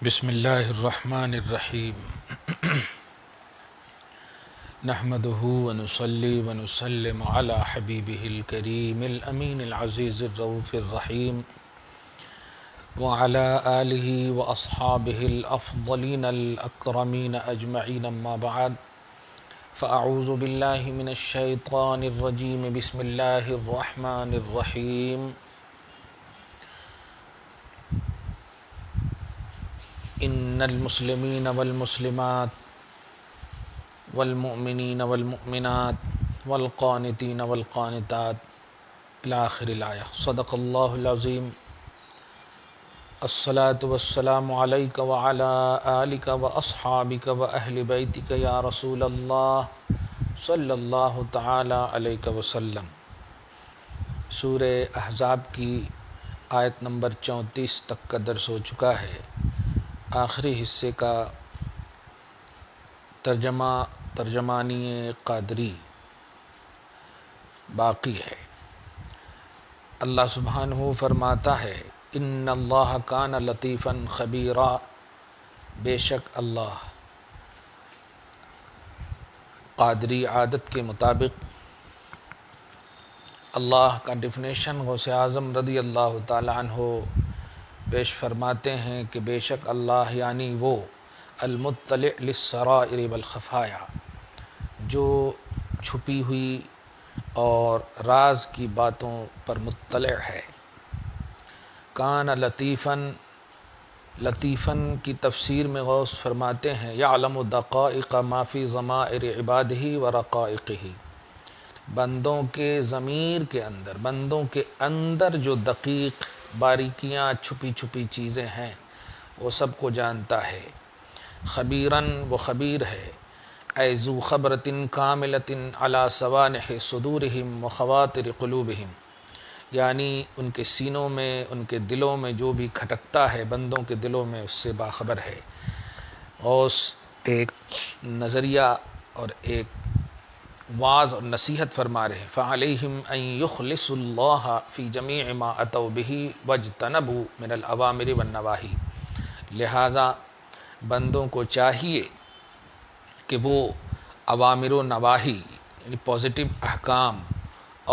بسم اللہ الرحمن الرحیم نحمده ونصلی ونسلم علی حبیبہ الکریم الامین العزیز الرؤوف الرحیم وعلی آلہ واصحابہ الافضلین الاکرمین اجمعین اما بعد فاعوذ باللہ من الشیطان الرجیم بسم اللہ الرحمن الرحیم ان المسلمین والمسلمات والمؤمنین والمؤمنات والقانتین والقانتات الی آخر الآیہ صدق اللہ العظیم الصلاة والسلام علیک وعلی آلک واصحابک واہل بیتک یا رسول اللہ صلی اللہ تعالی علیہ وسلم۔ سورہ احزاب کی آیت نمبر 34 تک کا درس ہو چکا ہے۔ آخری حصے کا ترجمانی قادری باقی ہے۔ اللہ سبحانہ فرماتا ہے ان اللہ کان لطیفا خبیرا، بے شک اللہ قادری عادت کے مطابق اللہ کا ڈیفینیشن غوث اعظم رضی اللہ تعالی عنہ پیش فرماتے ہیں کہ بے شک اللہ یعنی وہ المطلع للسرائر والخفایا، جو چھپی ہوئی اور راز کی باتوں پر مطلع ہے۔ کان لطیفاً، لطیفاً کی تفسیر میں غوث فرماتے ہیں یعلم دقائق ما فی ضمائر عبادہ و رقائقہ، بندوں کے ضمیر کے اندر، بندوں کے اندر جو دقیق باریکیاں چھپی چھپی چیزیں ہیں وہ سب کو جانتا ہے۔ خبیراً، وہ خبیر ہے، اے ذو خبرۃ کاملۃ علی سوانح صدورہم و خواطر قلوبہم، یعنی ان کے سینوں میں، ان کے دلوں میں جو بھی کھٹکتا ہے بندوں کے دلوں میں، اس سے باخبر ہے۔ غوث ایک نظریہ اور ایک وعظ اور نصیحت فرما رہے ہیں فعلیہم ان یخلصوا اللہ فی جمیع ما اتوا بہ واجتنبوا من الاوامر والنواہی، لہذا بندوں کو چاہیے کہ وہ اوامر و نواہی یعنی پازیٹیو احکام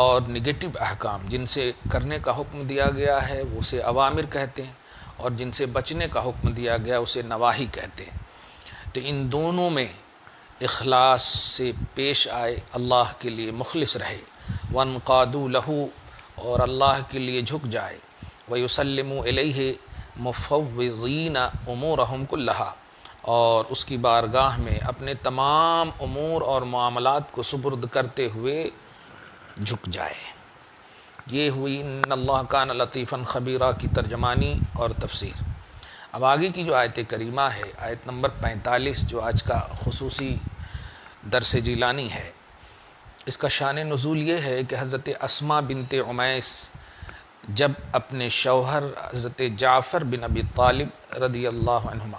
اور نگیٹو احکام، جن سے کرنے کا حکم دیا گیا ہے وہ اسے اوامر کہتے ہیں، اور جن سے بچنے کا حکم دیا گیا اسے نواہی کہتے ہیں۔ تو ان دونوں میں اخلاص سے پیش آئے، اللہ کے لیے مخلص رہے، وانقادوا لہ، اور اللہ کے لیے جھک جائے، ویسلموا الیہ مفوضین امورہم کلہا، اور اس کی بارگاہ میں اپنے تمام امور اور معاملات کو سپرد کرتے ہوئے جھک جائے۔ یہ ہوئی ان اللہ کان لطیفا خبیرا کی ترجمانی اور تفسیر۔ اب آگے کی جو آیت کریمہ ہے، آیت نمبر 45، جو آج کا خصوصی درس جیلانی ہے، اس کا شان نزول یہ ہے کہ حضرت اسماء بنت عمیس جب اپنے شوہر حضرت جعفر بن ابی طالب رضی اللہ عنہما،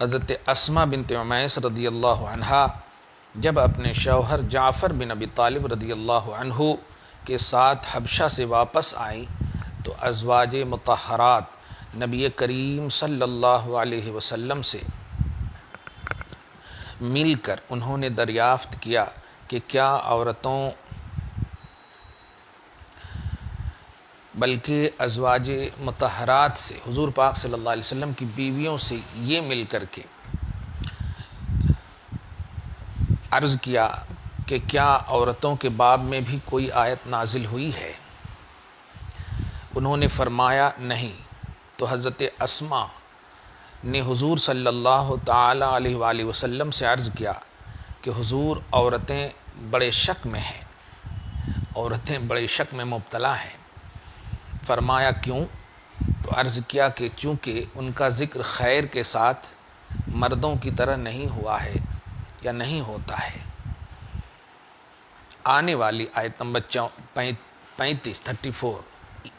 حضرت اسماء بنت عمیس رضی اللہ عنہا جب اپنے شوہر جعفر بن ابی طالب رضی اللہ عنہ کے ساتھ حبشہ سے واپس آئیں تو ازواج مطہرات نبی کریم صلی اللہ علیہ وسلم سے مل کر انہوں نے دریافت کیا کہ کیا عورتوں، بلکہ ازواج مطہرات سے، حضور پاک صلی اللہ علیہ وسلم کی بیویوں سے یہ مل کر کے عرض کیا کہ کیا عورتوں کے باب میں بھی کوئی آیت نازل ہوئی ہے؟ انہوں نے فرمایا نہیں۔ تو حضرت اسماء نے حضور صلی اللہ تعالی علیہ وآلہ وسلم سے عرض کیا کہ حضور، عورتیں بڑے شک میں ہیں، عورتیں بڑے شک میں مبتلا ہیں۔ فرمایا کیوں؟ تو عرض کیا کہ چونکہ ان کا ذکر خیر کے ساتھ مردوں کی طرح نہیں ہوا ہے یا نہیں ہوتا ہے۔ آنے والی آیت نمبر 34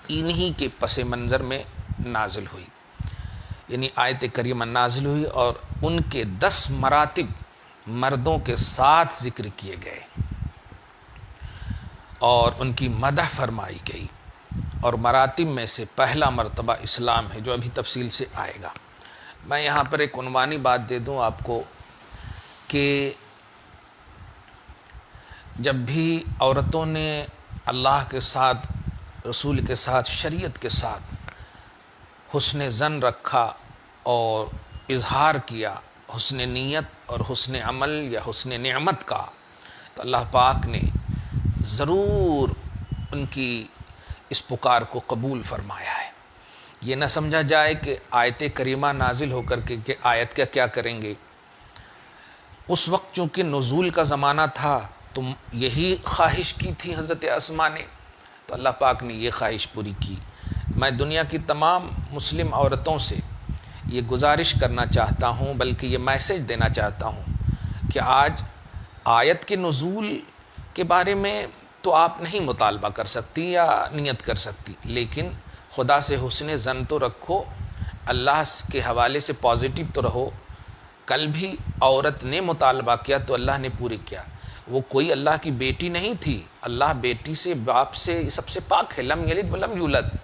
انہی کے پس منظر میں نازل ہوئی، یعنی آیت کریمہ نازل ہوئی اور ان کے 10 مراتب مردوں کے ساتھ ذکر کیے گئے اور ان کی مدح فرمائی گئی۔ اور مراتب میں سے پہلا مرتبہ اسلام ہے، جو ابھی تفصیل سے آئے گا۔ میں یہاں پر ایک عنوانی بات دے دوں آپ کو کہ جب بھی عورتوں نے اللہ کے ساتھ، رسول کے ساتھ، شریعت کے ساتھ حسن ظن رکھا اور اظہار کیا حسن نیت اور حسن عمل یا حسن نعمت کا، تو اللہ پاک نے ضرور ان کی اس پکار کو قبول فرمایا ہے۔ یہ نہ سمجھا جائے کہ آیت کریمہ نازل ہو کر کے کہ آیت کا کیا کریں گے۔ اس وقت چونکہ نزول کا زمانہ تھا تو یہی خواہش کی تھی حضرت اسماء نے، تو اللہ پاک نے یہ خواہش پوری کی۔ میں دنیا کی تمام مسلم عورتوں سے یہ گزارش کرنا چاہتا ہوں، بلکہ یہ میسج دینا چاہتا ہوں کہ آج آیت کے نزول کے بارے میں تو آپ نہیں مطالبہ کر سکتی یا نیت کر سکتی، لیکن خدا سے حسن ظن تو رکھو، اللہ کے حوالے سے پازیٹیو تو رہو۔ کل بھی عورت نے مطالبہ کیا تو اللہ نے پوری کیا۔ وہ کوئی اللہ کی بیٹی نہیں تھی، اللہ بیٹی سے، باپ سے سب سے پاک ہے، لم یلد ولم یولد،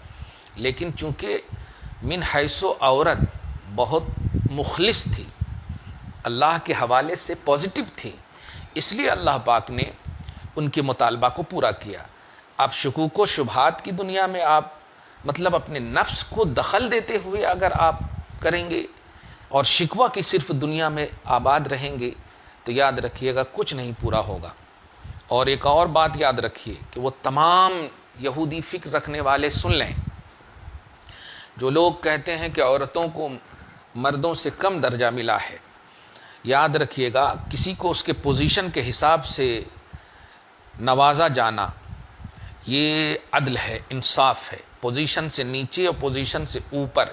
لیکن چونکہ من حیث عورت بہت مخلص تھی، اللہ کے حوالے سے پازیٹیو تھی، اس لیے اللہ پاک نے ان کے مطالبہ کو پورا کیا۔ اب شکوک و شبہات کی دنیا میں آپ مطلب اپنے نفس کو دخل دیتے ہوئے اگر آپ کریں گے اور شکوہ کی صرف دنیا میں آباد رہیں گے تو یاد رکھیے گا کچھ نہیں پورا ہوگا۔ اور ایک اور بات یاد رکھیے کہ وہ تمام یہودی فکر رکھنے والے سن لیں جو لوگ کہتے ہیں کہ عورتوں کو مردوں سے کم درجہ ملا ہے۔ یاد رکھیے گا کسی کو اس کے پوزیشن کے حساب سے نوازا جانا یہ عدل ہے، انصاف ہے۔ پوزیشن سے نیچے اور پوزیشن سے اوپر،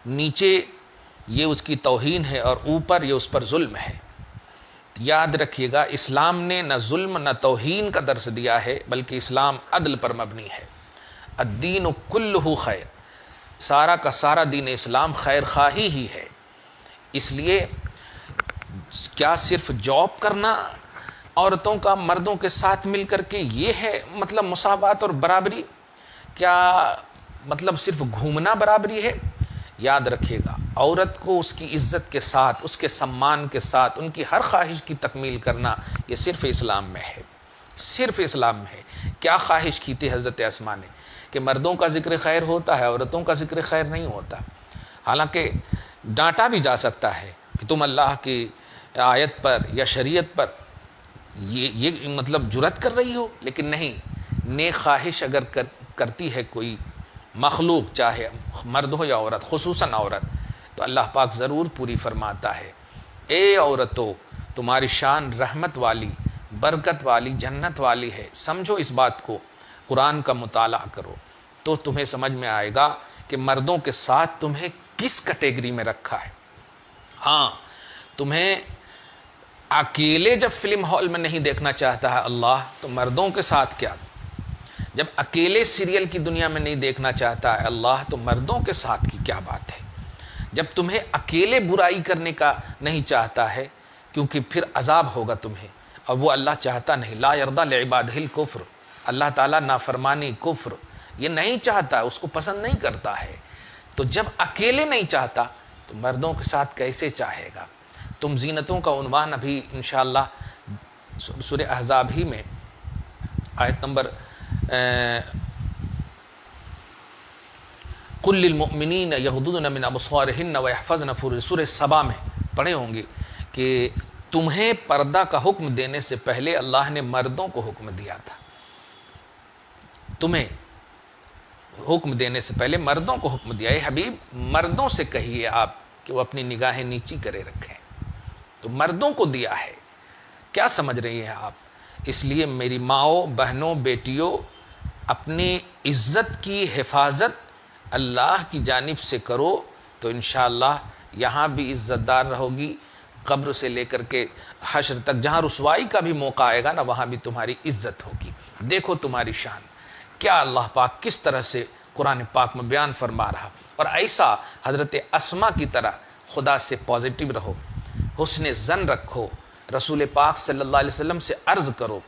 نیچے یہ اس کی توہین ہے اور اوپر یہ اس پر ظلم ہے۔ یاد رکھیے گا اسلام نے نہ ظلم نہ توہین کا درس دیا ہے، بلکہ اسلام عدل پر مبنی ہے۔ الدین کلہ خیر، سارا کا سارا دین اسلام خیر خواہی ہی ہے۔ اس لیے کیا صرف جاب کرنا عورتوں کا مردوں کے ساتھ مل کر کے یہ ہے مطلب مساوات اور برابری؟ کیا مطلب صرف گھومنا برابری ہے؟ یاد رکھیے گا عورت کو اس کی عزت کے ساتھ، اس کے سمان کے ساتھ، ان کی ہر خواہش کی تکمیل کرنا یہ صرف اسلام میں ہے، صرف اسلام میں ہے۔ کیا خواہش کی تھی حضرت اسماء نے کہ مردوں کا ذکر خیر ہوتا ہے، عورتوں کا ذکر خیر نہیں ہوتا۔ حالانکہ ڈانٹا بھی جا سکتا ہے کہ تم اللہ کی آیت پر یا شریعت پر یہ مطلب جرأت کر رہی ہو، لیکن نہیں، نیک خواہش اگر کرتی ہے کوئی مخلوق، چاہے مرد ہو یا عورت، خصوصاً عورت، تو اللہ پاک ضرور پوری فرماتا ہے۔ اے عورتو، تمہاری شان رحمت والی، برکت والی، جنت والی ہے۔ سمجھو اس بات کو، قرآن کا مطالعہ کرو تو تمہیں سمجھ میں آئے گا کہ مردوں کے ساتھ تمہیں کس کیٹیگری میں رکھا ہے۔ ہاں، تمہیں اکیلے جب فلم ہال میں نہیں دیکھنا چاہتا ہے اللہ، تو مردوں کے ساتھ کیا؟ جب اکیلے سیریل کی دنیا میں نہیں دیکھنا چاہتا ہے اللہ، تو مردوں کے ساتھ کی کیا بات ہے؟ جب تمہیں اکیلے برائی کرنے کا نہیں چاہتا ہے، کیونکہ پھر عذاب ہوگا تمہیں، اور وہ اللہ چاہتا نہیں۔ لا یرضی لعبادہ الکفر، اللہ تعالیٰ نافرمانی، کفر یہ نہیں چاہتا، اس کو پسند نہیں کرتا ہے۔ تو جب اکیلے نہیں چاہتا تو مردوں کے ساتھ کیسے چاہے گا؟ تم زینتوں کا عنوان ابھی انشاءاللہ سورہ احزاب ہی میں آیت نمبر قل للمؤمنین یغضضن من ابصارہن ویحفظن فروجہن، سورہ سبا میں پڑھے ہوں گے کہ تمہیں پردہ کا حکم دینے سے پہلے اللہ نے مردوں کو حکم دیا تھا۔ تمہیں حکم دینے سے پہلے مردوں کو حکم دیا۔ اے حبیب، مردوں سے کہیے آپ کہ وہ اپنی نگاہیں نیچی کرے رکھیں، تو مردوں کو دیا ہے۔ کیا سمجھ رہی ہیں آپ؟ اس لیے میری ماؤں، بہنوں، بیٹیوں، اپنی عزت کی حفاظت اللہ کی جانب سے کرو تو انشاءاللہ یہاں بھی عزت دار رہو گی، قبر سے لے کر کے حشر تک جہاں رسوائی کا بھی موقع آئے گا نا، وہاں بھی تمہاری عزت ہوگی۔ دیکھو تمہاری شان کیا اللہ پاک کس طرح سے قرآن پاک میں بیان فرما رہا، اور ایسا حضرت اسماء کی طرح خدا سے پازیٹیو رہو، حسن ظن رکھو، رسول پاک صلی اللہ علیہ وسلم سے عرض کرو۔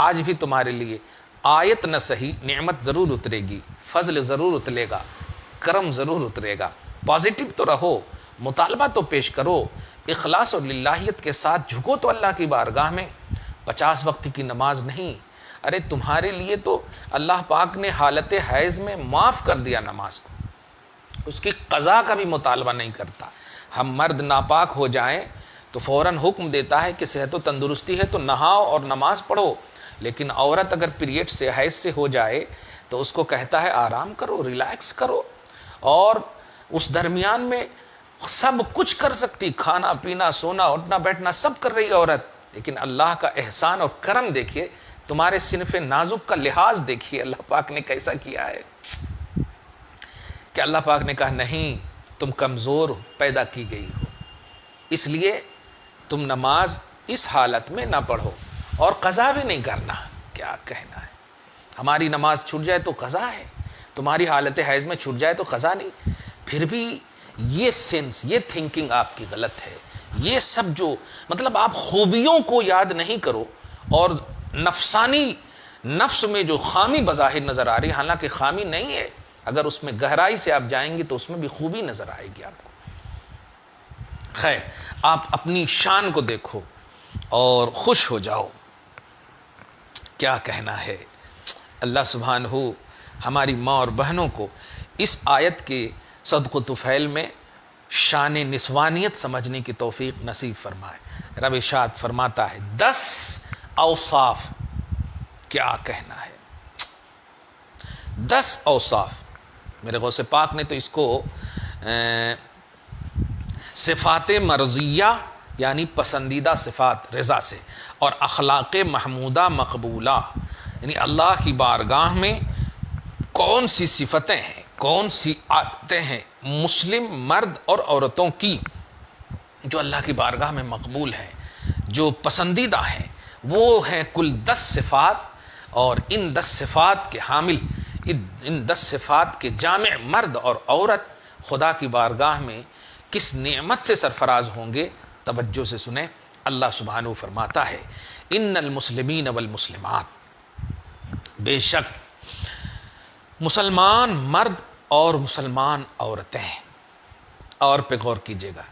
آج بھی تمہارے لیے آیت نہ صحیح نعمت ضرور اترے گی، فضل ضرور اترے گا، کرم ضرور اترے گا۔ پازیٹیو تو رہو، مطالبہ تو پیش کرو، اخلاص اور للہیت کے ساتھ جھکو تو اللہ کی بارگاہ میں۔ 50 وقت کی نماز نہیں، ارے تمہارے لیے تو اللہ پاک نے حالت حیض میں معاف کر دیا نماز کو، اس کی قضا کا بھی مطالبہ نہیں کرتا۔ ہم مرد ناپاک ہو جائیں تو فوراً حکم دیتا ہے کہ صحت و تندرستی ہے تو نہاؤ اور نماز پڑھو، لیکن عورت اگر پیریڈ سے حیض سے ہو جائے تو اس کو کہتا ہے آرام کرو، ریلیکس کرو، اور اس درمیان میں سب کچھ کر سکتی، کھانا پینا سونا اٹھنا بیٹھنا سب کر رہی عورت، لیکن اللہ کا احسان اور کرم دیکھیے، تمہارے صنف نازک کا لحاظ دیکھیے اللہ پاک نے کیسا کیا ہے کہ اللہ پاک نے کہا نہیں، تم کمزور پیدا کی گئی ہو، اس لیے تم نماز اس حالت میں نہ پڑھو، اور قضا بھی نہیں کرنا۔ کیا کہنا ہے، ہماری نماز چھوٹ جائے تو قضا ہے، تمہاری حالت حیض میں چھوٹ جائے تو قضا نہیں۔ پھر بھی یہ سینس، یہ تھنکنگ آپ کی غلط ہے۔ یہ سب جو مطلب آپ خوبیوں کو یاد نہیں کرو، اور نفسانی نفس میں جو خامی بظاہر نظر آ رہی ہے، حالانکہ خامی نہیں ہے، اگر اس میں گہرائی سے آپ جائیں گے تو اس میں بھی خوبی نظر آئے گی آپ کو۔ خیر، آپ اپنی شان کو دیکھو اور خوش ہو جاؤ۔ کیا کہنا ہے، اللہ سبحانہ ہماری ماں اور بہنوں کو اس آیت کے صدق و طفیل میں شان نسوانیت سمجھنے کی توفیق نصیب فرمائے۔ رب ارشاد فرماتا ہے 10 اوصاف، کیا کہنا ہے، 10 اوصاف۔ میرے غوث پاک نے تو اس کو صفات مرضیہ یعنی پسندیدہ صفات رضا سے، اور اخلاق محمودہ مقبولہ یعنی اللہ کی بارگاہ میں کون سی صفتیں ہیں، کون سی عادتیں ہیں مسلم مرد اور عورتوں کی جو اللہ کی بارگاہ میں مقبول ہیں، جو پسندیدہ ہیں، وہ ہیں کل 10 صفات، اور ان 10 صفات کے حامل، ان 10 صفات کے جامع مرد اور عورت خدا کی بارگاہ میں کس نعمت سے سرفراز ہوں گے۔ توجہ سے سنیں، اللہ سبحانہ فرماتا ہے ان المسلمین والمسلمات، بے شک مسلمان مرد اور مسلمان عورتیں، اور پہ غور کیجیے گا،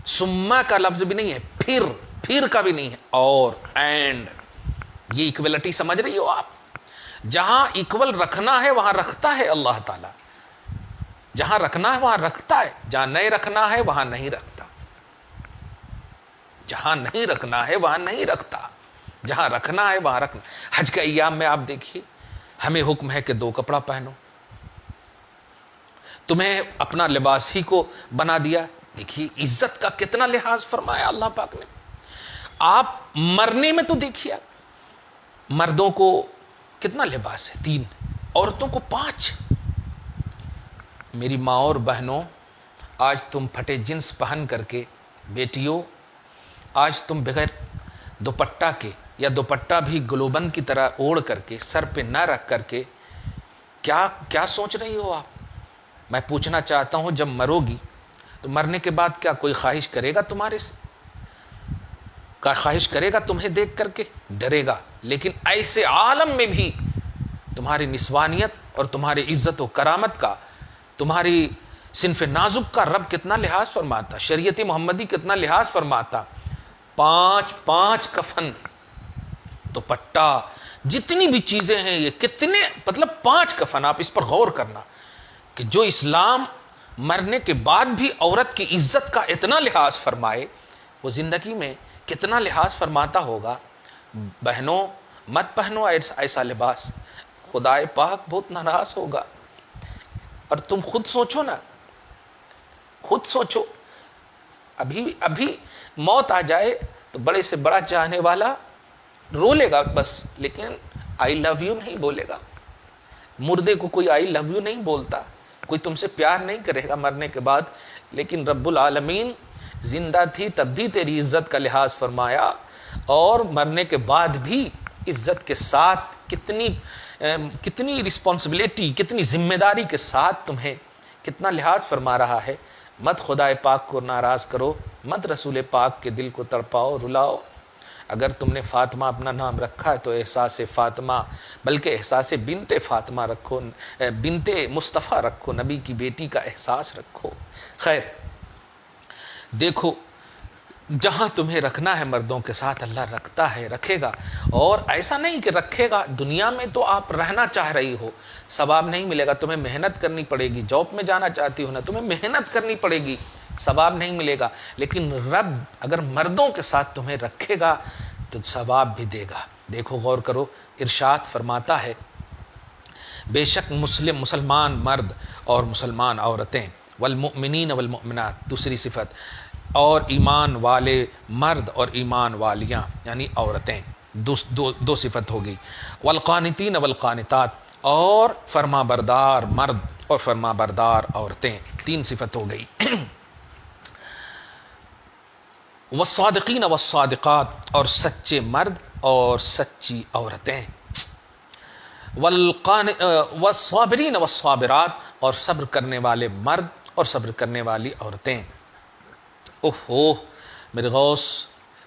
ثم کا لفظ بھی نہیں ہے، پھر کا بھی نہیں ہے، اور اینڈ، یہ ایکویلٹی سمجھ رہی ہو آپ؟ جہاں ایکول رکھنا ہے وہاں رکھتا ہے اللہ تعالی، جہاں رکھنا ہے وہاں رکھتا ہے، جہاں نہیں رکھنا ہے وہاں نہیں رکھتا، جہاں نہیں رکھنا ہے وہاں نہیں رکھتا، جہاں رکھنا ہے وہاں رکھنا۔ حج کے ایام میں آپ دیکھیے، ہمیں حکم ہے کہ 2 کپڑا پہنو، تمہیں اپنا لباس ہی کو بنا دیا، دیکھیے عزت کا کتنا لحاظ فرمایا اللہ پاک نے۔ آپ مرنے میں تو دیکھیے، مردوں کو کتنا لباس ہے، 3، عورتوں کو 5۔ میری ماں اور بہنوں، آج تم پھٹے جنس پہن کر کے، بیٹیوں آج تم بغیر دوپٹہ کے، یا دوپٹہ بھی گلوبند کی طرح اوڑھ کر کے سر پہ نہ رکھ کر کے کیا سوچ رہی ہو آپ؟ میں پوچھنا چاہتا ہوں، جب مرو گی تو مرنے کے بعد کیا کوئی خواہش کرے گا تمہارے سے؟ کیا خواہش کرے گا تمہیں دیکھ کر کے؟ ڈرے گا۔ لیکن ایسے عالم میں بھی تمہاری نسوانیت اور تمہاری عزت و کرامت کا، تمہاری صنف نازک کا رب کتنا لحاظ فرماتا، شریعت محمدی کتنا لحاظ فرماتا۔ 5 کفن، دوپٹہ، جتنی بھی چیزیں ہیں، یہ کتنے مطلب 5 کفن، آپ اس پر غور کرنا کہ جو اسلام مرنے کے بعد بھی عورت کی عزت کا اتنا لحاظ فرمائے، وہ زندگی میں کتنا لحاظ فرماتا ہوگا۔ بہنوں مت پہنو ایسا لباس، خدائے پاک بہت ناراض ہوگا۔ اور تم خود سوچو نا، خود سوچو، ابھی موت آ جائے تو بڑے سے بڑا چاہنے والا رو لے گا بس، لیکن آئی لو یو نہیں بولے گا۔ مردے کو کوئی آئی لو یو نہیں بولتا، کوئی تم سے پیار نہیں کرے گا مرنے کے بعد، لیکن رب العالمین زندہ تھی تب بھی تیری عزت کا لحاظ فرمایا، اور مرنے کے بعد بھی عزت کے ساتھ کتنی رسپانسبلٹی، کتنی ذمہ داری کے ساتھ تمہیں کتنا لحاظ فرما رہا ہے۔ مت خدائے پاک کو ناراض کرو، مت رسول پاک کے دل کو تڑپاؤ رلاؤ۔ اگر تم نے فاطمہ اپنا نام رکھا ہے تو احساس فاطمہ بلکہ احساس بنت فاطمہ رکھو، بنت مصطفیٰ رکھو، نبی کی بیٹی کا احساس رکھو۔ خیر دیکھو، جہاں تمہیں رکھنا ہے مردوں کے ساتھ اللہ رکھتا ہے، رکھے گا۔ اور ایسا نہیں کہ رکھے گا دنیا میں تو آپ رہنا چاہ رہی ہو، ثواب نہیں ملے گا، تمہیں محنت کرنی پڑے گی، جاب میں جانا چاہتی ہو نا، تمہیں محنت کرنی پڑے گی، ثواب نہیں ملے گا، لیکن رب اگر مردوں کے ساتھ تمہیں رکھے گا تو ثواب بھی دے گا۔ دیکھو غور کرو، ارشاد فرماتا ہے بے شک مسلمان مرد اور مسلمان عورتیں، والمؤمنین والمؤمنات دوسری صفت، اور ایمان والے مرد اور ایمان والیاں یعنی عورتیں، دو صفت ہوگی، والقانتین والقانتات، اور فرما بردار مرد اور فرما بردار عورتیں، تین صفت ہو گئی، والصادقین والصادقات، اور سچے مرد اور سچی عورتیں، والصابرین والصابرات، اور صبر کرنے والے مرد اور صبر کرنے والی عورتیں۔ اوہو میرے غوث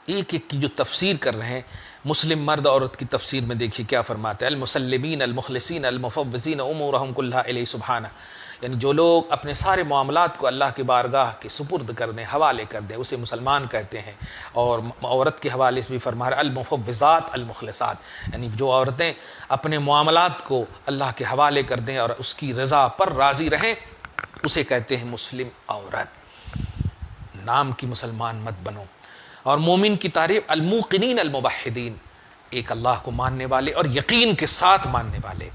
ایک ایک کی جو تفسیر کر رہے ہیں، مسلم مرد عورت کی تفسیر میں دیکھیے کیا فرماتے ہیں، المسلمین المخلصین المفوضین امورہم کلھا الیہ سبحانہ، یعنی جو لوگ اپنے سارے معاملات کو اللہ کی بارگاہ کے سپرد کر دیں، حوالے کر دیں، اسے مسلمان کہتے ہیں۔ اور عورت کے حوالے سے بھی فرما رہا المفوضات المخلصات، یعنی جو عورتیں اپنے معاملات کو اللہ کے حوالے کر دیں اور اس کی رضا پر راضی رہیں، اسے کہتے ہیں مسلم عورت۔ نام کی مسلمان مت بنو۔ اور مومن کی تعریف الموقنین الموحدین، ایک اللہ کو ماننے والے اور یقین کے ساتھ ماننے والے،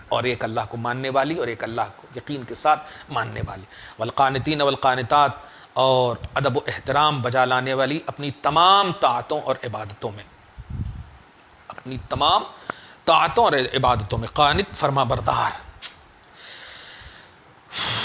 اور ایک اللہ کو ماننے والی اور ایک اللہ کو یقین کے ساتھ ماننے والی، والقانتین والقانتات، اور ادب و احترام بجا لانے والی اپنی تمام طاعتوں اور عبادتوں میں، اپنی تمام طاعتوں اور عبادتوں میں، قانت فرما بردار،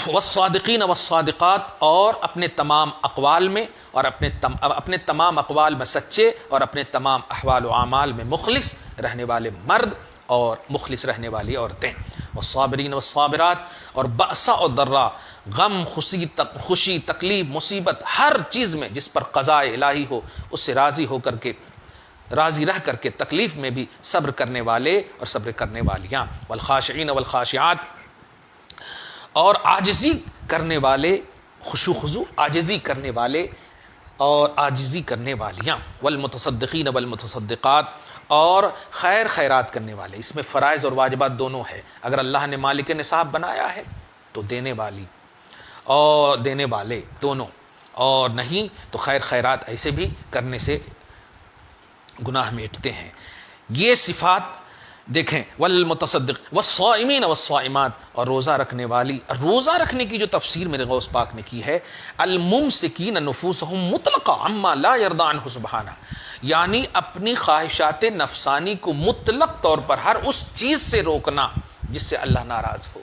والصادقین والصادقات، اور اپنے تمام اقوال میں اور اپنے تمام اقوال میں سچے اور اپنے تمام احوال و اعمال میں مخلص رہنے والے مرد اور مخلص رہنے والی عورتیں، والصابرین والصابرات، اور بأسا اور ضرا، غم خوشی تکلیف مصیبت ہر چیز میں جس پر قضاء الہی ہو اس سے راضی رہ کر کے تکلیف میں بھی صبر کرنے والے اور صبر کرنے والیاں، والخاشعین والخاشعات، اور عاجزی کرنے والے، خشوع خضوع عاجزی کرنے والے اور عاجزی کرنے والیاں، والمتصدقین والمتصدقات، اور خیرات کرنے والے۔ اس میں فرائض اور واجبات دونوں ہے، اگر اللہ نے مالک نصاب بنایا ہے تو دینے والی اور دینے والے دونوں، اور نہیں تو خیرات ایسے بھی کرنے سے گناہ میٹتے ہیں۔ یہ صفات دیکھیں، والمتصدق والصائمین والصائمات، اور روزہ رکھنے والی۔ روزہ رکھنے کی جو تفسیر میرے غوث پاک نے کی ہے، الممسکین نفوسہم مطلقا عما لا یرضی عنہ سبحانہ، یعنی اپنی خواہشات نفسانی کو مطلق طور پر ہر اس چیز سے روکنا جس سے اللہ ناراض ہو۔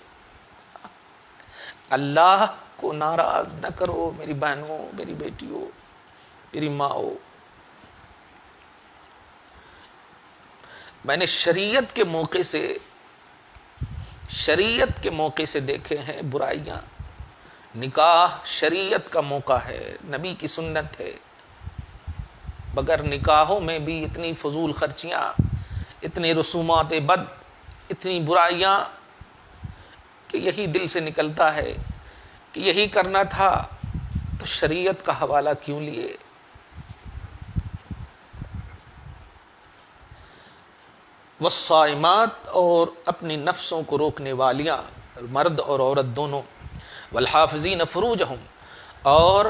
اللہ کو ناراض نہ کرو میری بہنوں، میری بیٹیوں، میری ماؤں۔ میں نے شریعت کے موقع سے دیکھے ہیں برائیاں۔ نکاح شریعت کا موقع ہے، نبی کی سنت ہے، مگر نکاحوں میں بھی اتنی فضول خرچیاں، اتنے رسومات بد، اتنی برائیاں کہ یہی دل سے نکلتا ہے کہ یہی کرنا تھا تو شریعت کا حوالہ کیوں لیے۔ والصائمات، اور اپنی نفسوں کو روکنے والیاں، مرد اور عورت دونوں، والحافظین فروجہم، اور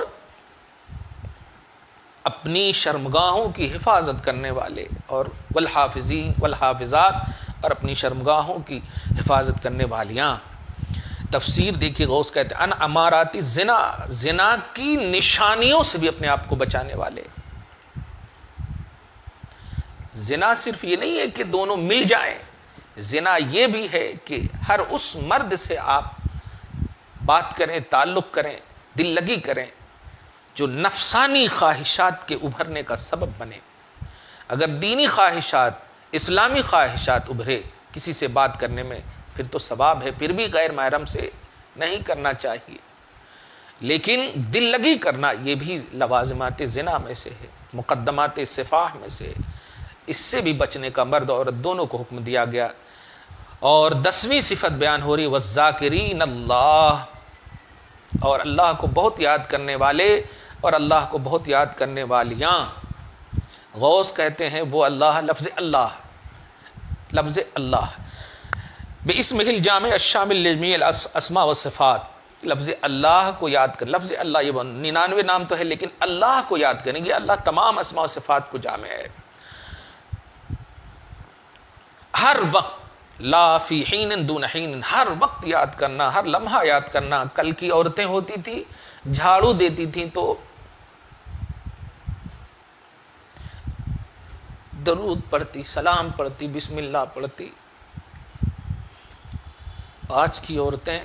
اپنی شرمگاہوں کی حفاظت کرنے والے، اور والحافظین والحافظات، اور اپنی شرمگاہوں کی حفاظت کرنے والیاں۔ تفسیر دیکھیے، غوث کہتے ہیں ان امارات الزنا، زنا کی نشانیوں سے بھی اپنے آپ کو بچانے والے۔ زنا صرف یہ نہیں ہے کہ دونوں مل جائیں، زنا یہ بھی ہے کہ ہر اس مرد سے آپ بات کریں، تعلق کریں، دل لگی کریں جو نفسانی خواہشات کے ابھرنے کا سبب بنے۔ اگر دینی خواہشات، اسلامی خواہشات ابھرے کسی سے بات کرنے میں پھر تو ثواب ہے، پھر بھی غیر محرم سے نہیں کرنا چاہیے، لیکن دل لگی کرنا یہ بھی لوازمات زنا میں سے ہے۔ مقدمات صفاح میں سے اس سے بھی بچنے کا مرد عورت دونوں کو حکم دیا گیا. اور 10ویں صفت بیان ہو رہی والذاکرین اللہ، اور اللہ کو بہت یاد کرنے والے اور اللہ کو بہت یاد کرنے والیاں. غوث کہتے ہیں وہ اللہ، لفظ اللہ باسمہ الجامع الشامل لجمیع الاسماء والصفات. لفظ اللہ کو یاد کر، لفظ اللہ یہ 99 نام تو ہے لیکن اللہ کو یاد کریں گے. اللہ تمام اسماء و صفات کو جامع ہے. ہر وقت لا فی حین دون حین، ہر وقت یاد کرنا، ہر لمحہ یاد کرنا. کل کی عورتیں ہوتی تھی جھاڑو دیتی تھیں تو درود پڑھتی، سلام پڑھتی، بسم اللہ پڑھتی. آج کی عورتیں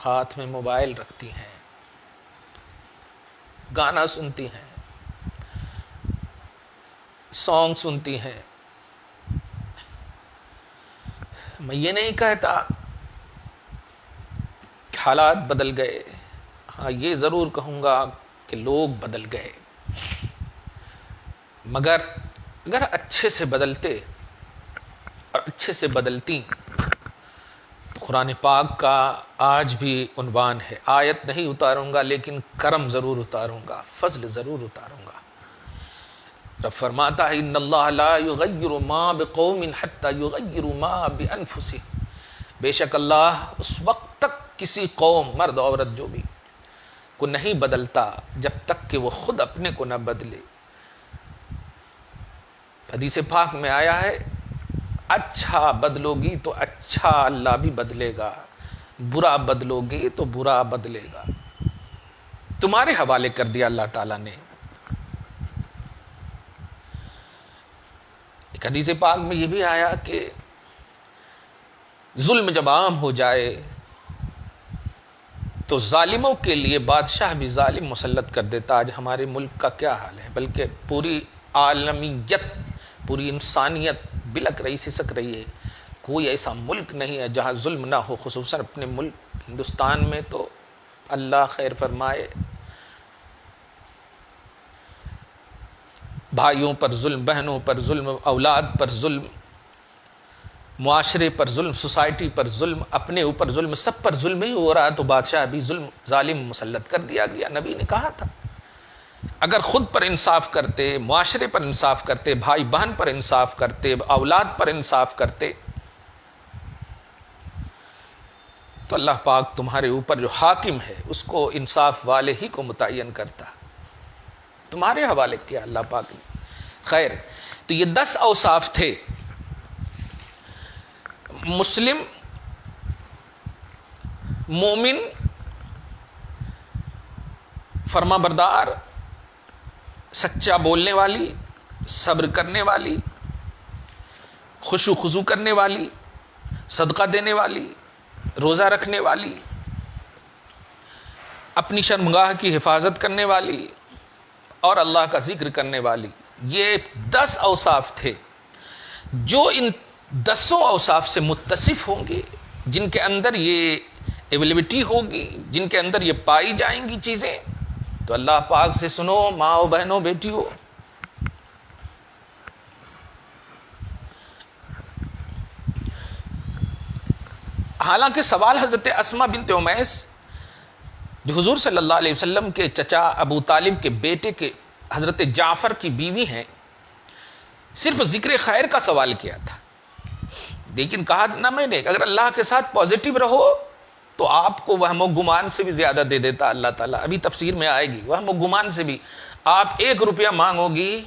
ہاتھ میں موبائل رکھتی ہیں، گانا سنتی ہیں، سانگ سنتی ہیں. میں یہ نہیں کہتا کہ حالات بدل گئے، ہاں یہ ضرور کہوں گا کہ لوگ بدل گئے، مگر اگر اچھے سے بدلتے اور اچھے سے بدلتی تو قرآن پاک کا آج بھی عنوان ہے. آیت نہیں اتاروں گا لیکن کرم ضرور اتاروں گا، فضل ضرور اتاروں گا. رب فرماتا ہے ان اللہ لا یغیر ما بقوم حتی یغیروا ما بانفسہم. بے شک اللہ اس وقت تک کسی قوم، مرد عورت جو بھی، کو نہیں بدلتا جب تک کہ وہ خود اپنے کو نہ بدلے. حدیث پاک میں آیا ہے اچھا بدلو گی تو اچھا اللہ بھی بدلے گا، برا بدلو گی تو برا بدلے گا. تمہارے حوالے کر دیا اللہ تعالیٰ نے. ایک حدیث پاک میں یہ بھی آیا کہ ظلم جب عام ہو جائے تو ظالموں کے لیے بادشاہ بھی ظالم مسلط کر دیتا. آج ہمارے ملک کا کیا حال ہے، بلکہ پوری عالمیت، پوری انسانیت بلک رہی، سسک رہی ہے. کوئی ایسا ملک نہیں ہے جہاں ظلم نہ ہو، خصوصاً اپنے ملک ہندوستان میں تو اللہ خیر فرمائے. بھائیوں پر ظلم، بہنوں پر ظلم، اولاد پر ظلم، معاشرے پر ظلم، سوسائٹی پر ظلم، اپنے اوپر ظلم، سب پر ظلم ہی ہو رہا. تو بادشاہ بھی ظلم، ظالم مسلط کر دیا گیا. نبی نے کہا تھا اگر خود پر انصاف کرتے، معاشرے پر انصاف کرتے، بھائی بہن پر انصاف کرتے، اولاد پر انصاف کرتے تو اللہ پاک تمہارے اوپر جو حاکم ہے اس کو انصاف والے ہی کو متعین کرتا. تمہارے حوالے کیا اللہ پاک نے. خیر، تو یہ 10 اوصاف تھے. مسلم، مومن، فرما بردار، سچا بولنے والی، صبر کرنے والی، خشوع خضوع کرنے والی، صدقہ دینے والی، روزہ رکھنے والی، اپنی شرمگاہ کی حفاظت کرنے والی اور اللہ کا ذکر کرنے والی. یہ 10 اوصاف تھے. جو ان 10 اوصاف سے متصف ہوں گے، جن کے اندر یہ ایویلیبلٹی ہوگی، جن کے اندر یہ پائی جائیں گی چیزیں، تو اللہ پاک سے سنو ماں بہنوں بیٹیوں، حالانکہ سوال حضرت اسماء بنت امیس جو حضور صلی اللہ علیہ وسلم کے چچا ابو طالب کے بیٹے کے حضرت جعفر کی بیوی ہیں، صرف ذکر خیر کا سوال کیا تھا، لیکن کہا نہ میں نے اگر اللہ کے ساتھ پازیٹیو رہو تو آپ کو وہم و گمان سے بھی زیادہ دے دیتا اللہ تعالیٰ. ابھی تفسیر میں آئے گی. وہم و گمان سے بھی آپ 1 روپیہ مانگو گی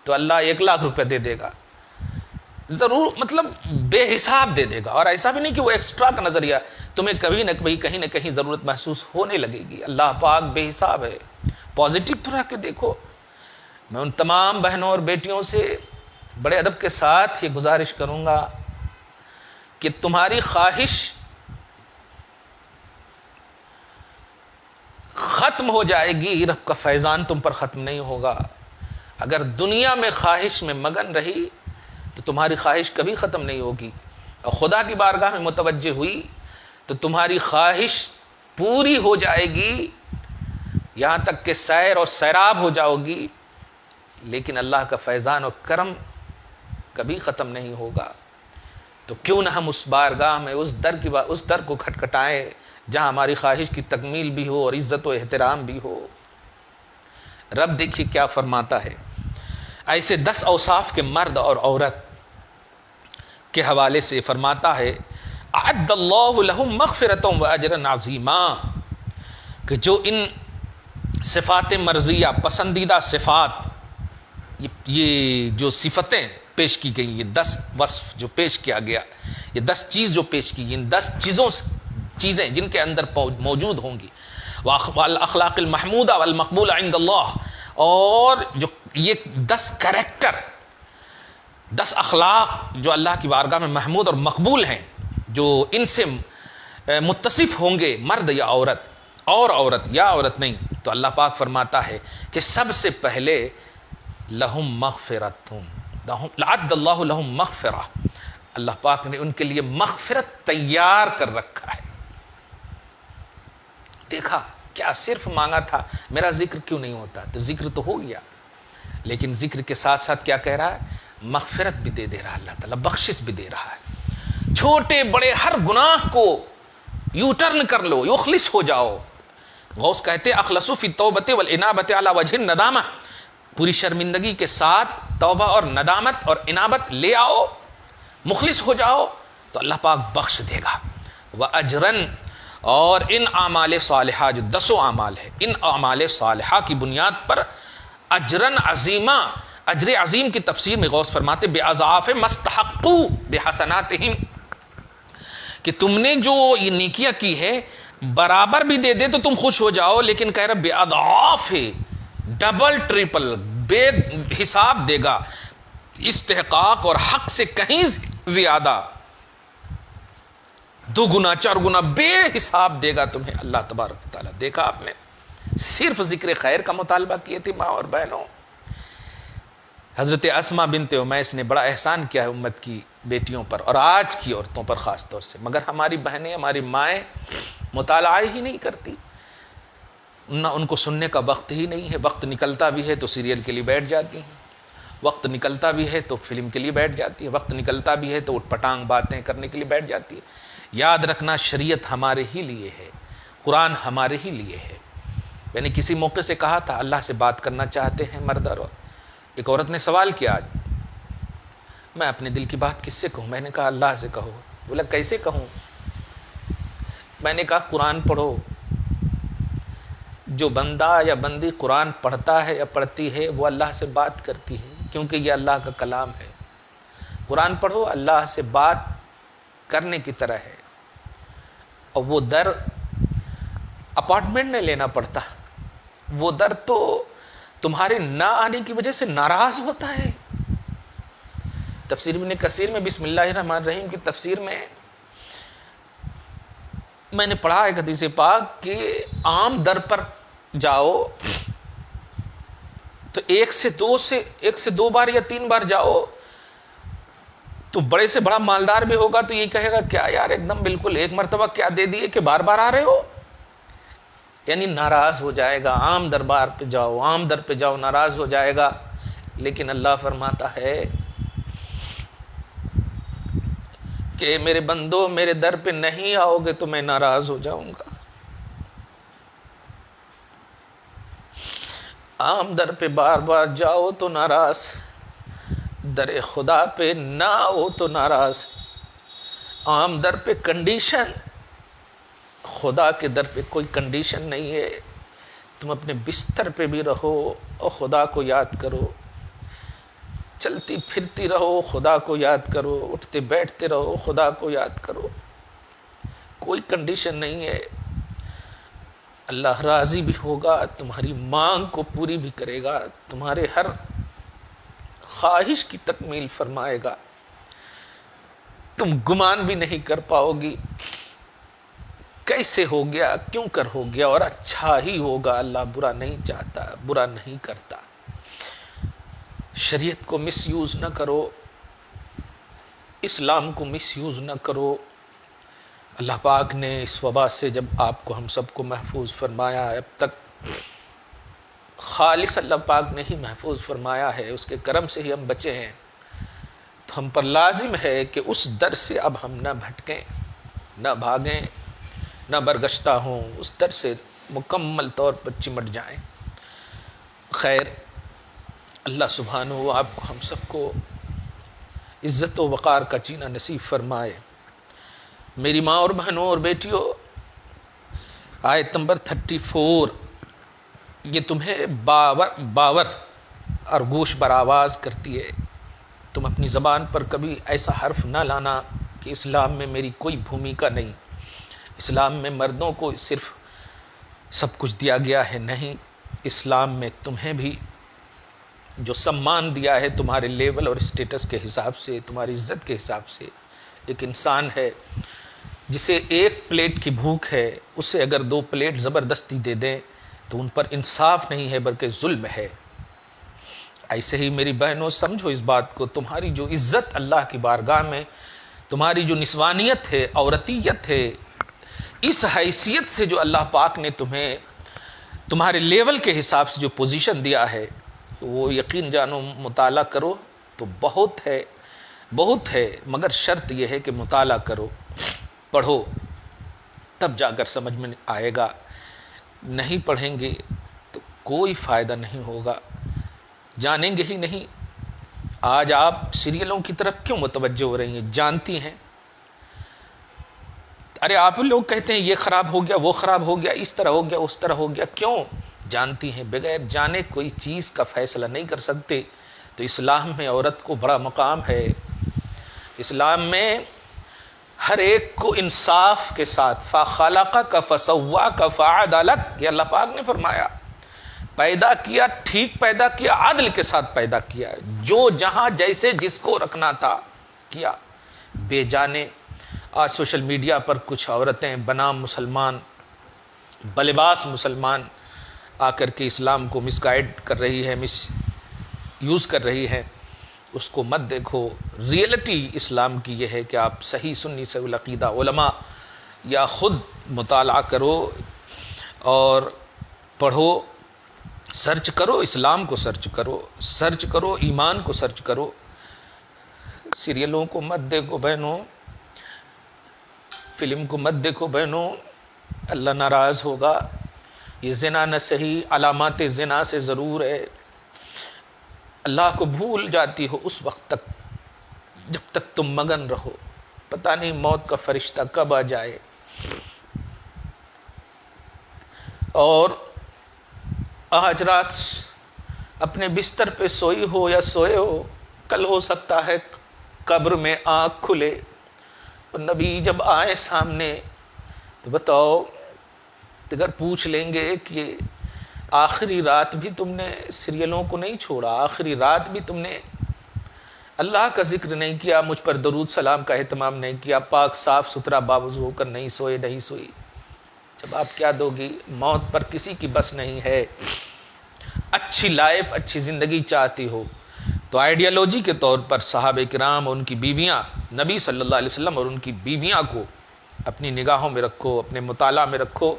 تو اللہ 1 لاکھ روپیہ دے دے گا ضرور، مطلب بے حساب دے دے گا. اور ایسا بھی نہیں کہ وہ ایکسٹرا کا نظریہ، تمہیں کبھی نہ کبھی کہیں نہ کہیں ضرورت محسوس ہونے لگے گی. اللہ پاک بے حساب ہے. پازیٹیو تو رہ کے دیکھو. میں ان تمام بہنوں اور بیٹیوں سے بڑے ادب کے ساتھ یہ گزارش کروں گا کہ تمہاری خواہش ختم ہو جائے گی، رب کا فیضان تم پر ختم نہیں ہوگا. اگر دنیا میں خواہش میں مگن رہی تو تمہاری خواہش کبھی ختم نہیں ہوگی، اور خدا کی بارگاہ میں متوجہ ہوئی تو تمہاری خواہش پوری ہو جائے گی، یہاں تک کہ سیر اور سیراب ہو جاؤ گی لیکن اللہ کا فیضان و کرم کبھی ختم نہیں ہوگا. تو کیوں نہ ہم اس بارگاہ میں اس در کو کھٹکھٹائیں جہاں ہماری خواہش کی تکمیل بھی ہو اور عزت و احترام بھی ہو. رب دیکھیے کیا فرماتا ہے ایسے 10 اوصاف کے مرد اور عورت کے حوالے سے فرماتا ہے اعد اللہ لہم مغفرۃ و اجرا عظیما، کہ جو ان صفات مرضیہ پسندیدہ صفات، یہ جو صفتیں پیش کی گئی، یہ 10 وصف جو پیش کیا گیا، یہ 10 چیز جو پیش کی، ان 10 چیزیں جن کے اندر موجود ہوں گی، والاخلاق المحمودہ والمقبولہ عند اللہ، اور جو یہ 10 کریکٹر، 10 اخلاق جو اللہ کی بارگاہ میں محمود اور مقبول ہیں، جو ان سے متصف ہوں گے مرد یا عورت، اور عورت یا عورت نہیں، تو اللہ پاک فرماتا ہے کہ سب سے پہلے لہم مغفرۃ، اعد اللہ لہم مغفرہ، اللہ پاک نے ان کے لیے مغفرت تیار کر رکھا ہے. دیکھا کیا صرف مانگا تھا میرا ذکر کیوں نہیں ہوتا، تو ذکر تو ہو گیا، لیکن ذکر کے ساتھ ساتھ کیا کہہ رہا ہے، مغفرت بھی دے رہا اللہ تعالیٰ، بخشش بھی دے رہا ہے. چھوٹے بڑے ہر گناہ کو یو ٹرن کر لو، یخلص ہو جاؤ. غوث کہتے اخلصوا فی التوبۃ والانابۃ علی وجہ الندامہ، پوری شرمندگی کے ساتھ توبہ اور ندامت اور انابت لے آؤ، مخلص ہو جاؤ تو اللہ پاک بخش دے گا. وَأَجْرًا، اور ان اعمال صالحہ جو 10 اعمال ہے، ان اعمال صالحہ کی بنیاد پر اجرن عظیمہ، اجر عظیم کی تفسیر میں غوث فرماتے بِأَضْعَافِ مَا اسْتَحَقُّوا بِحَسَنَاتِهِمْ، کہ تم نے جو یہ نیکیاں کی ہے برابر بھی دے دے تو تم خوش ہو جاؤ، لیکن کہہ رہا بِأَضْعَافِ، ڈبل ٹرپل بے حساب دے گا، استحقاق اور حق سے کہیں زیادہ، 2 گنا 4 گنا بے حساب دے گا تمہیں اللہ تبارک و تعالیٰ. دیکھا آپ نے، صرف ذکر خیر کا مطالبہ کیے تھے ماں اور بہنوں. حضرت اسماء بنت امیس نے بڑا احسان کیا ہے امت کی بیٹیوں پر اور آج کی عورتوں پر خاص طور سے، مگر ہماری بہنیں، ہماری مائیں مطالعہ ہی نہیں کرتی، نہ ان کو سننے کا وقت ہی نہیں ہے. وقت نکلتا بھی ہے تو سیریل کے لیے بیٹھ جاتی ہیں، وقت نکلتا بھی ہے تو فلم کے لیے بیٹھ جاتی ہے، وقت نکلتا بھی ہے تو اٹھ پٹانگ باتیں کرنے کے لیے بیٹھ جاتی ہے. یاد رکھنا شریعت ہمارے ہی لیے ہے، قرآن ہمارے ہی لیے ہے. میں نے کسی موقع سے کہا تھا اللہ سے بات کرنا چاہتے ہیں مرد اور ایک عورت نے سوال کیا آج، میں اپنے دل کی بات کس سے کہوں؟ میں نے کہا اللہ سے کہو. بولا کیسے کہوں؟ میں نے کہا قرآن پڑھو. جو بندہ یا بندی قرآن پڑھتا ہے یا پڑھتی ہے وہ اللہ سے بات کرتی ہے، کیونکہ یہ اللہ کا کلام ہے. قرآن پڑھو، اللہ سے بات کرنے کی طرح ہے. اور وہ در اپارٹمنٹ نہیں لینا پڑتا، وہ در تو تمہارے نہ آنے کی وجہ سے ناراض ہوتا ہے. تفسیر ابن کثیر میں بسم اللہ الرحمن الرحیم کی تفسیر میں نے پڑھا ایک حدیث پاک کہ عام در پر جاؤ تو ایک سے دو بار یا 3 بار جاؤ تو بڑے سے بڑا مالدار بھی ہوگا تو یہ کہے گا کیا یار ایک دم بالکل ایک مرتبہ کیا دے دیے کہ بار بار آ رہے ہو، یعنی ناراض ہو جائے گا. عام دربار پہ جاؤ، عام در پہ جاؤ، ناراض ہو جائے گا. لیکن اللہ فرماتا ہے کہ میرے بندو میرے در پہ نہیں آؤ گے تو میں ناراض ہو جاؤں گا. عام در پہ بار بار جاؤ تو ناراض، در خدا پہ نہ آؤ تو ناراض. عام در پہ کنڈیشن، خدا کے در پہ کوئی کنڈیشن نہیں ہے. تم اپنے بستر پہ بھی رہو اور خدا کو یاد کرو، چلتی پھرتی رہو خدا کو یاد کرو، اٹھتے بیٹھتے رہو خدا کو یاد کرو. کوئی کنڈیشن نہیں ہے. اللہ راضی بھی ہوگا، تمہاری مانگ کو پوری بھی کرے گا، تمہارے ہر خواہش کی تکمیل فرمائے گا. تم گمان بھی نہیں کر پاؤ گی کیسے ہو گیا، کیوں کر ہو گیا، اور اچھا ہی ہوگا. اللہ برا نہیں چاہتا، برا نہیں کرتا. شریعت کو مس یوز نہ کرو، اسلام کو مس یوز نہ کرو. اللہ پاک نے اس وبا سے جب آپ کو ہم سب کو محفوظ فرمایا، اب تک خالص اللہ پاک نے ہی محفوظ فرمایا ہے، اس کے کرم سے ہی ہم بچے ہیں، تو ہم پر لازم ہے کہ اس در سے اب ہم نہ بھٹکیں، نہ بھاگیں، نہ برگشتہ ہوں، اس در سے مکمل طور پر چمٹ جائیں۔ خیر، اللہ سبحانہ و آپ کو ہم سب کو عزت و وقار کا جینا نصیب فرمائے۔ میری ماں اور بہنوں اور بیٹیوں، آیت نمبر 34 یہ تمہیں باور اور گوش بر آواز کرتی ہے۔ تم اپنی زبان پر کبھی ایسا حرف نہ لانا کہ اسلام میں میری کوئی بھومیکا نہیں، اسلام میں مردوں کو صرف سب کچھ دیا گیا ہے، نہیں، اسلام میں تمہیں بھی جو سمان دیا ہے تمہارے لیول اور اسٹیٹس کے حساب سے، تمہاری عزت کے حساب سے۔ ایک انسان ہے جسے ایک پلیٹ کی بھوک ہے، اسے اگر 2 پلیٹ زبردستی دے دیں تو ان پر انصاف نہیں ہے بلکہ ظلم ہے۔ ایسے ہی میری بہنوں سمجھو اس بات کو، تمہاری جو عزت اللہ کی بارگاہ میں، تمہاری جو نسوانیت ہے، عورتیت ہے، اس حیثیت سے جو اللہ پاک نے تمہیں تمہارے لیول کے حساب سے جو پوزیشن دیا ہے، وہ یقین جانو مطالعہ کرو تو بہت ہے، بہت ہے، مگر شرط یہ ہے کہ مطالعہ کرو، پڑھو، تب جا کر سمجھ میں آئے گا۔ نہیں پڑھیں گے تو کوئی فائدہ نہیں ہوگا، جانیں گے ہی نہیں۔ آج آپ سیریلوں کی طرف کیوں متوجہ ہو رہی ہیں؟ جانتی ہیں، ارے آپ لوگ کہتے ہیں یہ خراب ہو گیا، وہ خراب ہو گیا، اس طرح ہو گیا، اس طرح ہو گیا، کیوں؟ جانتی ہیں۔ بغیر جانے کوئی چیز کا فیصلہ نہیں کر سکتے۔ تو اسلام میں عورت کو بڑا مقام ہے، اسلام میں ہر ایک کو انصاف کے ساتھ، فَخَلَقَكَ فَسَوَّاكَ فَعَدَلَكَ، یہ اللہ پاک نے فرمایا، پیدا کیا، ٹھیک پیدا کیا، عدل کے ساتھ پیدا کیا، جو جہاں جیسے جس کو رکھنا تھا کیا۔ بے جانے آج سوشل میڈیا پر کچھ عورتیں بنام مسلمان، بلباس مسلمان آ کر کے اسلام کو مس گائیڈ کر رہی ہے، مس یوز کر رہی ہے، اس کو مت دیکھو۔ ریئلٹی اسلام کی یہ ہے کہ آپ صحیح سنی سے العقیدہ علماء یا خود مطالعہ کرو اور پڑھو، سرچ کرو، اسلام کو سرچ کرو، سرچ کرو، ایمان کو سرچ کرو۔ سیریلوں کو مت دیکھو بہنوں، فلم کو مت دیکھو بہنوں، اللہ ناراض ہوگا۔ یہ زنا نہ صحیح، علامات زنا سے ضرور ہے۔ اللہ کو بھول جاتی ہو اس وقت تک جب تک تم مگن رہو، پتہ نہیں موت کا فرشتہ کب آ جائے۔ اور آج رات اپنے بستر پہ سوئی ہو یا سوئے ہو، کل ہو سکتا ہے قبر میں آنکھ کھلے اور نبی جب آئے سامنے تو بتاؤ، اگر پوچھ لیں گے کہ آخری رات بھی تم نے سیریلوں کو نہیں چھوڑا، آخری رات بھی تم نے اللہ کا ذکر نہیں کیا، مجھ پر درود سلام کا اہتمام نہیں کیا، پاک صاف ستھرا باوضو ہو کر نہیں سوئے، نہیں سوئی، جب آپ کیا دو گی؟ موت پر کسی کی بس نہیں ہے۔ اچھی لائف، اچھی زندگی چاہتی ہو تو آئیڈیالوجی کے طور پر صحابہ کرام اور ان کی بیویاں، نبی صلی اللہ علیہ وسلم اور ان کی بیویاں کو اپنی نگاہوں میں رکھو، اپنے مطالعہ میں رکھو،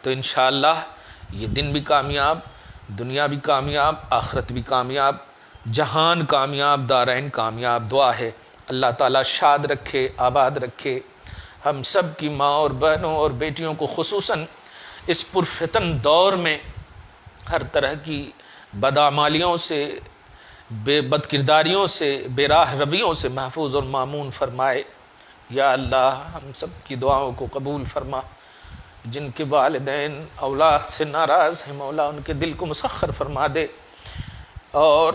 تو انشاءاللہ یہ دن بھی کامیاب، دنیا بھی کامیاب، آخرت بھی کامیاب، جہان کامیاب، دارین کامیاب۔ دعا ہے اللہ تعالیٰ شاد رکھے، آباد رکھے ہم سب کی ماں اور بہنوں اور بیٹیوں کو، خصوصاً اس پرفتن دور میں ہر طرح کی بدعمالیوں سے، بد کرداریوں سے، بے راہ رویوں سے محفوظ اور مامون فرمائے۔ یا اللہ ہم سب کی دعاؤں کو قبول فرما۔ جن کے والدین اولاد سے ناراض ہیں مولا ان کے دل کو مسخر فرما دے، اور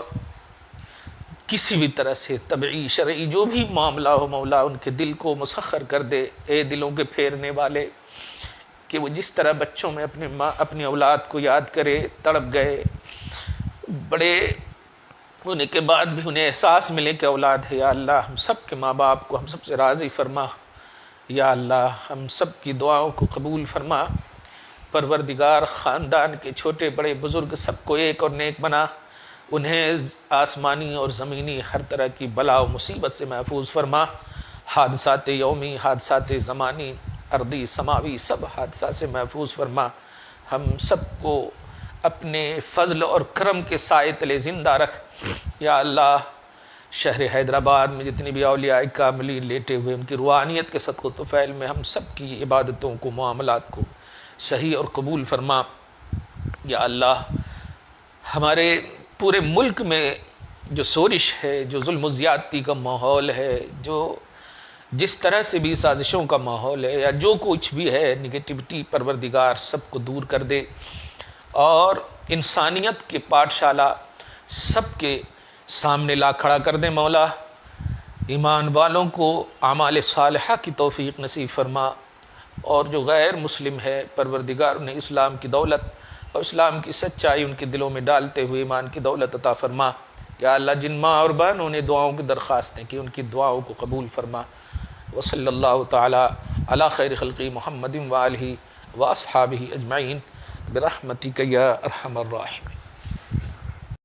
کسی بھی طرح سے طبعی شرعی جو بھی معاملہ ہو مولا ان کے دل کو مسخر کر دے۔ اے دلوں کے پھیرنے والے، کہ وہ جس طرح بچوں میں اپنی اولاد کو یاد کرے، تڑپ گئے، بڑے ہونے کے بعد بھی انہیں احساس ملے کہ اولاد ہے۔ یا اللہ ہم سب کے ماں باپ کو ہم سب سے راضی فرما۔ یا اللہ ہم سب کی دعاؤں کو قبول فرما۔ پروردگار خاندان کے چھوٹے بڑے بزرگ سب کو ایک اور نیک بنا، انہیں آسمانی اور زمینی ہر طرح کی بلا و مصیبت سے محفوظ فرما۔ حادثات یومی، حادثات زمانی، ارضی سماوی، سب حادثات سے محفوظ فرما۔ ہم سب کو اپنے فضل اور کرم کے سائے تلے زندہ رکھ۔ یا اللہ شہر حیدرآباد میں جتنی بھی اولیاء کاملین لیٹے ہوئے ان کی روحانیت کے صدقہ و طفیل میں ہم سب کی عبادتوں کو معاملات کو صحیح اور قبول فرما۔ یا اللہ ہمارے پورے ملک میں جو سورش ہے، جو ظلم و زیادتی کا ماحول ہے، جو جس طرح سے بھی سازشوں کا ماحول ہے یا جو کچھ بھی ہے نگیٹیوٹی، پروردگار سب کو دور کر دے اور انسانیت کے پاٹھشالہ سب کے سامنے لا کھڑا کر دے۔ مولا ایمان والوں کو اعمال صالحہ کی توفیق نصیب فرما، اور جو غیر مسلم ہے پروردگار انہیں اسلام کی دولت اور اسلام کی سچائی ان کے دلوں میں ڈالتے ہوئے ایمان کی دولت عطا فرما۔ یا اللہ جن ماں اور بہنوں نے دعاؤں کی درخواستیں کی ان کی دعاؤں کو قبول فرما۔ وصلی اللہ تعالی علی خیر خلقی محمد وآلہ واصحابہ اجمعین برحمتک یا ارحم الراحمین۔